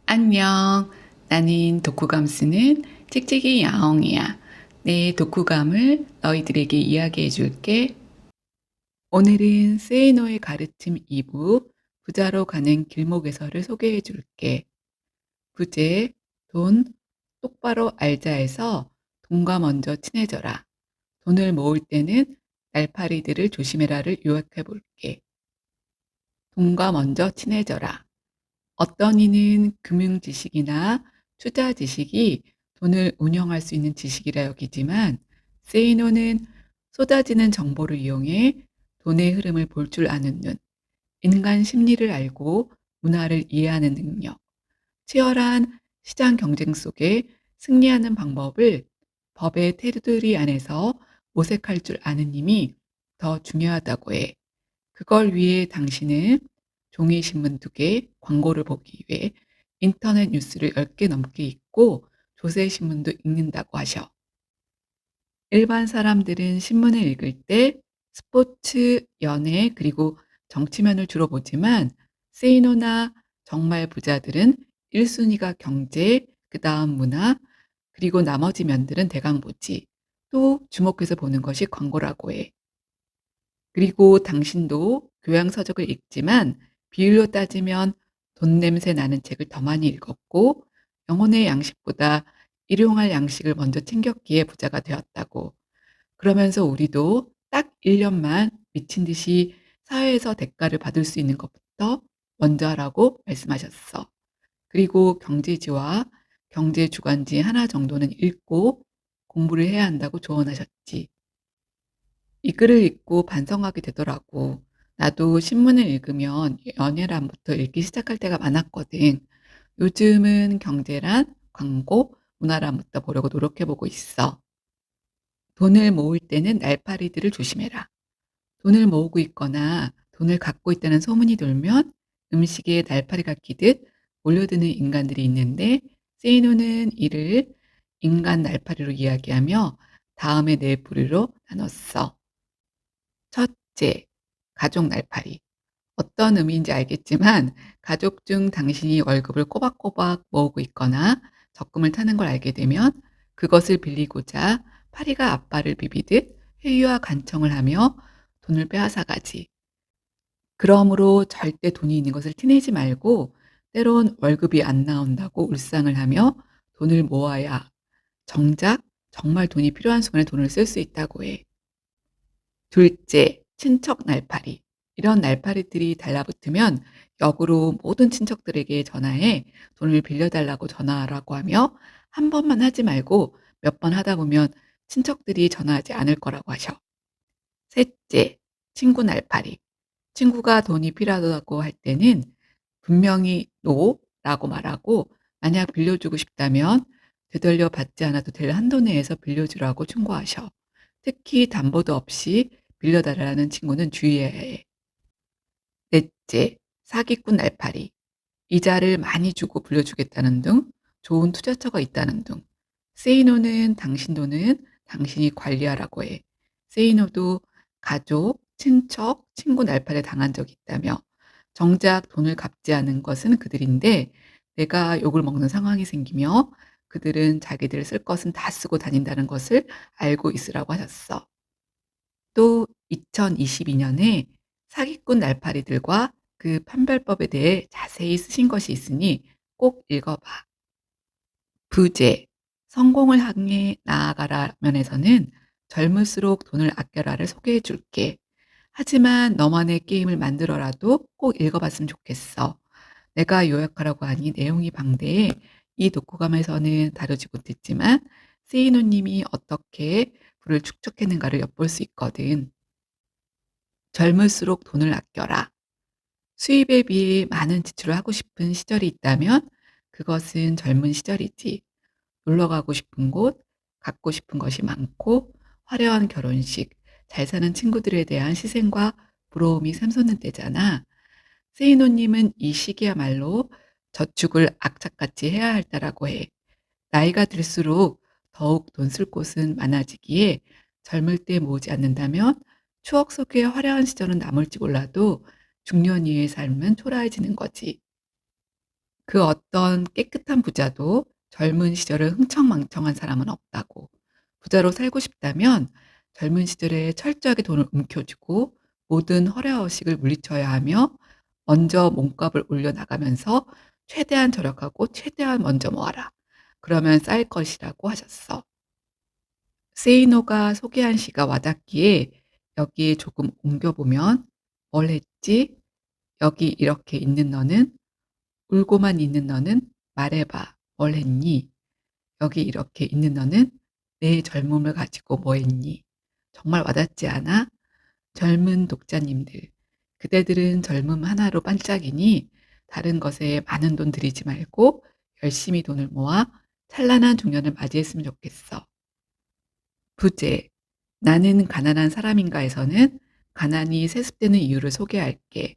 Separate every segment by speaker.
Speaker 1: 안녕. 나는 독후감 쓰는 찍찍이 야옹이야. 내 독후감을 너희들에게 이야기해 줄게. 오늘은 세이노의 가르침 2부 부자로 가는 길목에서를 소개해 줄게. 부제, 돈, 똑바로 알자에서 돈과 먼저 친해져라. 돈을 모을 때는 날파리들을 조심해라를 요약해 볼게. 돈과 먼저 친해져라. 어떤 이는 금융 지식이나 투자 지식이 돈을 운영할 수 있는 지식이라 여기지만 세이노는 쏟아지는 정보를 이용해 돈의 흐름을 볼 줄 아는 눈, 인간 심리를 알고 문화를 이해하는 능력, 치열한 시장 경쟁 속에 승리하는 방법을 법의 테두리 안에서 모색할 줄 아는 힘이 더 중요하다고 해. 그걸 위해 당신은 종이 신문 2개, 광고를 보기 위해 인터넷 뉴스를 10개 넘게 읽고 조세 신문도 읽는다고 하셔. 일반 사람들은 신문을 읽을 때 스포츠, 연예, 그리고 정치면을 주로 보지만 세이노나 정말 부자들은 1순위가 경제, 그다음 문화, 그리고 나머지 면들은 대강 보지. 또 주목해서 보는 것이 광고라고 해. 그리고 당신도 교양 서적을 읽지만 비율로 따지면 돈 냄새 나는 책을 더 많이 읽었고 영혼의 양식보다 일용할 양식을 먼저 챙겼기에 부자가 되었다고. 그러면서 우리도 딱 1년만 미친 듯이 사회에서 대가를 받을 수 있는 것부터 먼저 하라고 말씀하셨어. 그리고 경제지와 경제주간지 하나 정도는 읽고 공부를 해야 한다고 조언하셨지. 이 글을 읽고 반성하게 되더라고. 나도 신문을 읽으면 연예란부터 읽기 시작할 때가 많았거든. 요즘은 경제란, 광고, 문화란부터 보려고 노력해보고 있어. 돈을 모을 때는 날파리들을 조심해라. 돈을 모으고 있거나 돈을 갖고 있다는 소문이 돌면 음식에 날파리가 끼듯 몰려드는 인간들이 있는데 세이노는 이를 인간 날파리로 이야기하며 다음에 네 부류로 나눴어. 첫째, 가족 날파리. 어떤 의미인지 알겠지만 가족 중 당신이 월급을 꼬박꼬박 모으고 있거나 적금을 타는 걸 알게 되면 그것을 빌리고자 파리가 앞발을 비비듯 회유와 간청을 하며 돈을 빼앗아 가지. 그러므로 절대 돈이 있는 것을 티내지 말고 때론 월급이 안 나온다고 울상을 하며 돈을 모아야 정작 정말 돈이 필요한 순간에 돈을 쓸 수 있다고 해. 둘째, 친척 날파리. 이런 날파리들이 달라붙으면 역으로 모든 친척들에게 전화해 돈을 빌려달라고 전화하라고 하며 한 번만 하지 말고 몇 번 하다 보면 친척들이 전화하지 않을 거라고 하셔. 셋째, 친구 날파리. 친구가 돈이 필요하다고 할 때는 분명히 "노"라고 말하고 만약 빌려주고 싶다면 되돌려 받지 않아도 될 한도 내에서 빌려주라고 충고하셔. 특히 담보도 없이 빌려달라는 친구는 주의해야 해. 넷째, 사기꾼 날파리. 이자를 많이 주고 불려주겠다는 등 좋은 투자처가 있다는 등. 세이노는 당신 돈은 당신이 관리하라고 해. 세이노도 가족, 친척, 친구 날파리에 당한 적이 있다며 정작 돈을 갚지 않은 것은 그들인데 내가 욕을 먹는 상황이 생기며 그들은 자기들 쓸 것은 다 쓰고 다닌다는 것을 알고 있으라고 하셨어. 또 2022년에 사기꾼 날파리들과 그 판별법에 대해 자세히 쓰신 것이 있으니 꼭 읽어봐. 부제, 성공을 향해 나아가라 면에서는 젊을수록 돈을 아껴라를 소개해 줄게. 하지만 너만의 게임을 만들어라도 꼭 읽어봤으면 좋겠어. 내가 요약하라고 하니 내용이 방대해 이 독후감에서는 다루지 못했지만 세이노님이 어떻게 부를 축적했는가를 엿볼 수 있거든. 젊을수록 돈을 아껴라. 수입에 비해 많은 지출을 하고 싶은 시절이 있다면 그것은 젊은 시절이지. 놀러 가고 싶은 곳, 갖고 싶은 것이 많고 화려한 결혼식, 잘 사는 친구들에 대한 시선과 부러움이 샘솟는 때잖아. 세이노님은 이 시기야말로 저축을 악착같이 해야 할 때라고 해. 나이가 들수록 더욱 돈 쓸 곳은 많아지기에 젊을 때 모으지 않는다면 추억 속의 화려한 시절은 남을지 몰라도 중년 이후의 삶은 초라해지는 거지. 그 어떤 깨끗한 부자도 젊은 시절을 흥청망청한 사람은 없다고. 부자로 살고 싶다면 젊은 시절에 철저하게 돈을 움켜쥐고 모든 허례허식을 물리쳐야 하며 먼저 몸값을 올려나가면서 최대한 절약하고 최대한 먼저 모아라. 그러면 쌓일 것이라고 하셨어. 세이노가 소개한 시가 와닿기에 여기에 조금 옮겨보면 뭘 했지? 여기 이렇게 있는 너는 울고만 있는 너는 말해봐. 뭘 했니? 여기 이렇게 있는 너는 내 젊음을 가지고 뭐 했니? 정말 와닿지 않아? 젊은 독자님들, 그대들은 젊음 하나로 반짝이니 다른 것에 많은 돈 들이지 말고 열심히 돈을 모아 찬란한 중년을 맞이했으면 좋겠어. 부제, 나는 가난한 사람인가에서는 가난이 세습되는 이유를 소개할게.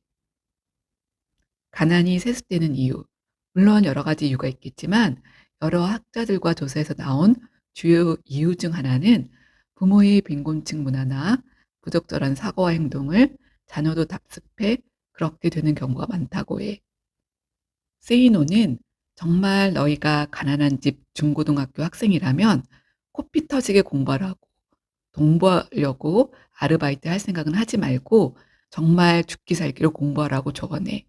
Speaker 1: 가난이 세습되는 이유. 물론 여러 가지 이유가 있겠지만 여러 학자들과 조사에서 나온 주요 이유 중 하나는 부모의 빈곤층 문화나 부적절한 사고와 행동을 자녀도 답습해 그렇게 되는 경우가 많다고 해. 세이노는 정말 너희가 가난한 집 중고등학교 학생이라면 코피 터지게 공부를 하고 돈 벌려고 아르바이트 할 생각은 하지 말고 정말 죽기 살기로 공부하라고 조언해.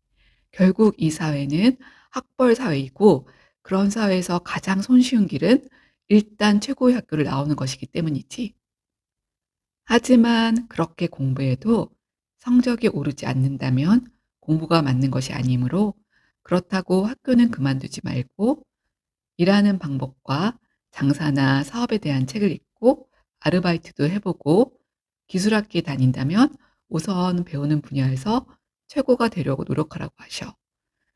Speaker 1: 결국 이 사회는 학벌 사회이고 그런 사회에서 가장 손쉬운 길은 일단 최고의 학교를 나오는 것이기 때문이지. 하지만 그렇게 공부해도 성적이 오르지 않는다면 공부가 맞는 것이 아니므로 그렇다고 학교는 그만두지 말고 일하는 방법과 장사나 사업에 대한 책을 읽고 아르바이트도 해보고 기술학기에 다닌다면 우선 배우는 분야에서 최고가 되려고 노력하라고 하셔.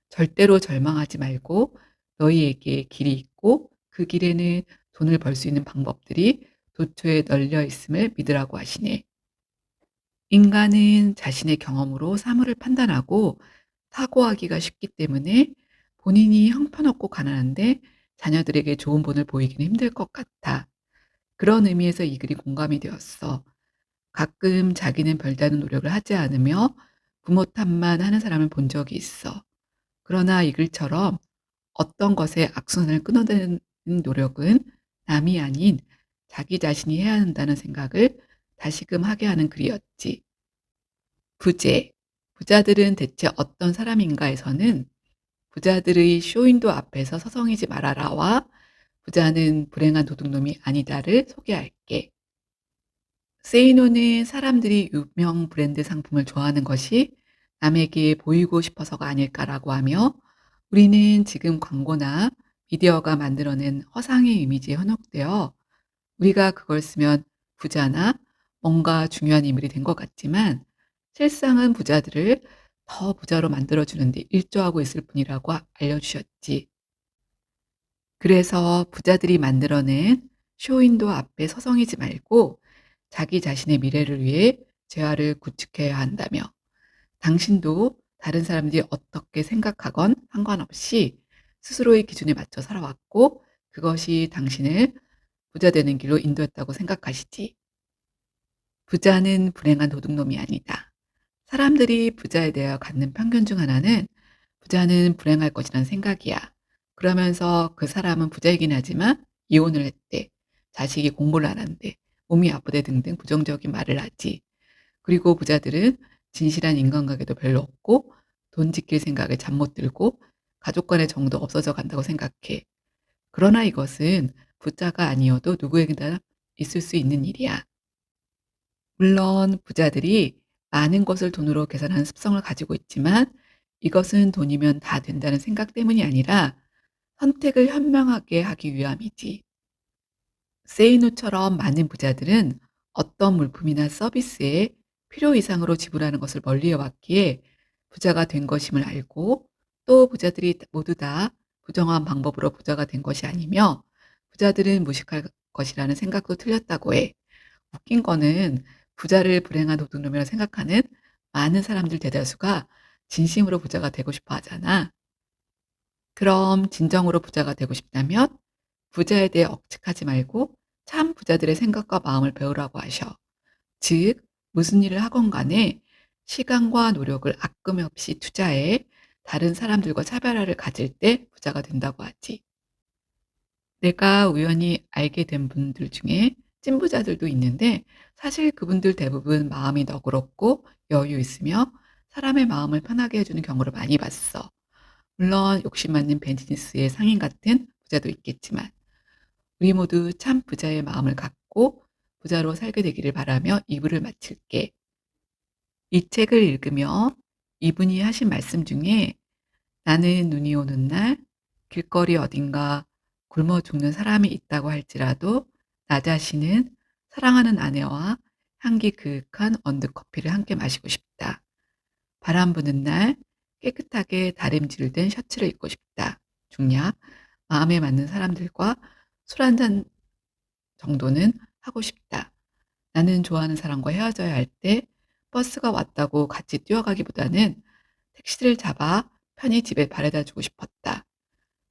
Speaker 1: 절대로 절망하지 말고 너희에게 길이 있고 그 길에는 돈을 벌 수 있는 방법들이 도처에 널려 있음을 믿으라고 하시네. 인간은 자신의 경험으로 사물을 판단하고 사고하기가 쉽기 때문에 본인이 형편없고 가난한데 자녀들에게 좋은 본을 보이기는 힘들 것 같아. 그런 의미에서 이 글이 공감이 되었어. 가끔 자기는 별다른 노력을 하지 않으며 부모 탓만 하는 사람을 본 적이 있어. 그러나 이 글처럼 어떤 것에 악순환을 끊어내는 노력은 남이 아닌 자기 자신이 해야 한다는 생각을 다시금 하게 하는 글이었지. 부재. 부자들은 대체 어떤 사람인가에서는 부자들의 쇼윈도 앞에서 서성이지 말아라와 부자는 불행한 도둑놈이 아니다를 소개할게. 세이노는 사람들이 유명 브랜드 상품을 좋아하는 것이 남에게 보이고 싶어서가 아닐까라고 하며 우리는 지금 광고나 미디어가 만들어낸 허상의 이미지에 현혹되어 우리가 그걸 쓰면 부자나 뭔가 중요한 인물이 된 것 같지만 실상은 부자들을 더 부자로 만들어주는데 일조하고 있을 뿐이라고 알려주셨지. 그래서 부자들이 만들어낸 쇼윈도 앞에 서성이지 말고 자기 자신의 미래를 위해 재화를 구축해야 한다며 당신도 다른 사람들이 어떻게 생각하건 상관없이 스스로의 기준에 맞춰 살아왔고 그것이 당신을 부자 되는 길로 인도했다고 생각하시지. 부자는 불행한 도둑놈이 아니다. 사람들이 부자에 대하여 갖는 편견 중 하나는 부자는 불행할 것이라는 생각이야. 그러면서 그 사람은 부자이긴 하지만 이혼을 했대. 자식이 공부를 안 한대. 몸이 아프대 등등 부정적인 말을 하지. 그리고 부자들은 진실한 인간관계도 별로 없고 돈 지킬 생각에 잠 못 들고 가족 간의 정도 없어져 간다고 생각해. 그러나 이것은 부자가 아니어도 누구에게나 있을 수 있는 일이야. 물론 부자들이 많은 것을 돈으로 계산하는 습성을 가지고 있지만 이것은 돈이면 다 된다는 생각 때문이 아니라 선택을 현명하게 하기 위함이지. 세이노처럼 많은 부자들은 어떤 물품이나 서비스에 필요 이상으로 지불하는 것을 멀리해왔기에 부자가 된 것임을 알고 또 부자들이 모두 다 부정한 방법으로 부자가 된 것이 아니며 부자들은 무식할 것이라는 생각도 틀렸다고 해. 웃긴 거는 부자를 불행한 도둑놈이라 생각하는 많은 사람들 대다수가 진심으로 부자가 되고 싶어 하잖아. 그럼 진정으로 부자가 되고 싶다면 부자에 대해 억측하지 말고 참 부자들의 생각과 마음을 배우라고 하셔. 즉, 무슨 일을 하건 간에 시간과 노력을 아낌없이 투자해 다른 사람들과 차별화를 가질 때 부자가 된다고 하지. 내가 우연히 알게 된 분들 중에 찐부자들도 있는데 사실 그분들 대부분 마음이 너그럽고 여유 있으며 사람의 마음을 편하게 해주는 경우를 많이 봤어. 물론 욕심 많는 비즈니스의 상인 같은 부자도 있겠지만 우리 모두 참 부자의 마음을 갖고 부자로 살게 되기를 바라며 이부를 마칠게. 이 책을 읽으며 이분이 하신 말씀 중에 나는 눈이 오는 날 길거리 어딘가 굶어 죽는 사람이 있다고 할지라도 나 자신은 사랑하는 아내와 향기 그윽한 원두커피를 함께 마시고 싶다. 바람 부는 날 깨끗하게 다림질된 셔츠를 입고 싶다. 중략, 마음에 맞는 사람들과 술 한 잔 정도는 하고 싶다. 나는 좋아하는 사람과 헤어져야 할 때 버스가 왔다고 같이 뛰어가기보다는 택시를 잡아 편히 집에 바래다 주고 싶었다.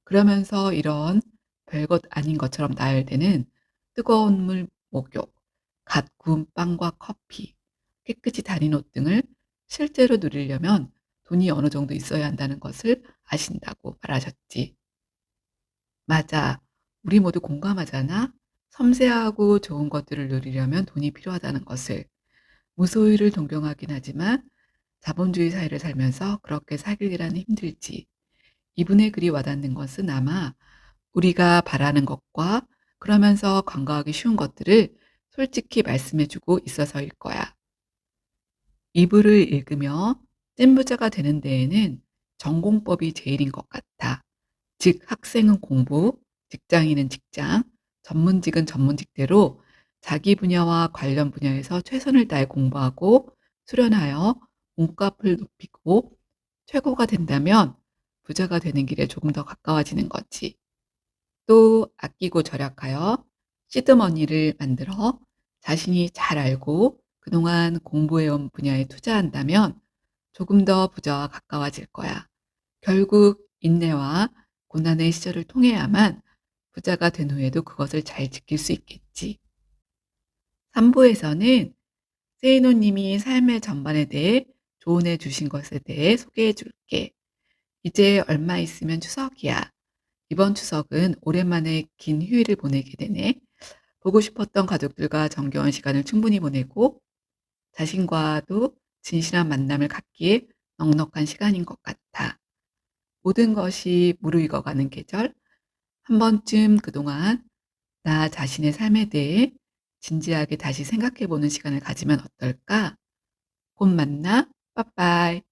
Speaker 1: 그러면서 이런 별것 아닌 것처럼 나열되는 뜨거운 물 목욕, 갓 구운 빵과 커피, 깨끗이 다린 옷 등을 실제로 누리려면 돈이 어느 정도 있어야 한다는 것을 아신다고 말하셨지. 맞아. 우리 모두 공감하잖아. 섬세하고 좋은 것들을 누리려면 돈이 필요하다는 것을. 무소유를 동경하긴 하지만 자본주의 사회를 살면서 그렇게 살기란 힘들지. 이분의 글이 와닿는 것은 아마 우리가 바라는 것과 그러면서 관가하기 쉬운 것들을 솔직히 말씀해 주고 있어서일 거야. 이부를 읽으며 찐부자가 되는 데에는 전공법이 제일인 것 같아. 즉 학생은 공부, 직장인은 직장, 전문직은 전문직대로 자기 분야와 관련 분야에서 최선을 다해 공부하고 수련하여 몸값을 높이고 최고가 된다면 부자가 되는 길에 조금 더 가까워지는 거지. 또 아끼고 절약하여 시드머니를 만들어 자신이 잘 알고 그동안 공부해온 분야에 투자한다면 조금 더 부자와 가까워질 거야. 결국 인내와 고난의 시절을 통해야만 부자가 된 후에도 그것을 잘 지킬 수 있겠지. 3부에서는 세이노 님이 삶의 전반에 대해 조언해 주신 것에 대해 소개해 줄게. 이제 얼마 있으면 추석이야. 이번 추석은 오랜만에 긴 휴일을 보내게 되네. 보고 싶었던 가족들과 정겨운 시간을 충분히 보내고 자신과도 진실한 만남을 갖기에 넉넉한 시간인 것 같아. 모든 것이 무르익어가는 계절, 한 번쯤 그동안 나 자신의 삶에 대해 진지하게 다시 생각해 보는 시간을 가지면 어떨까? 곧 만나. 빠빠이.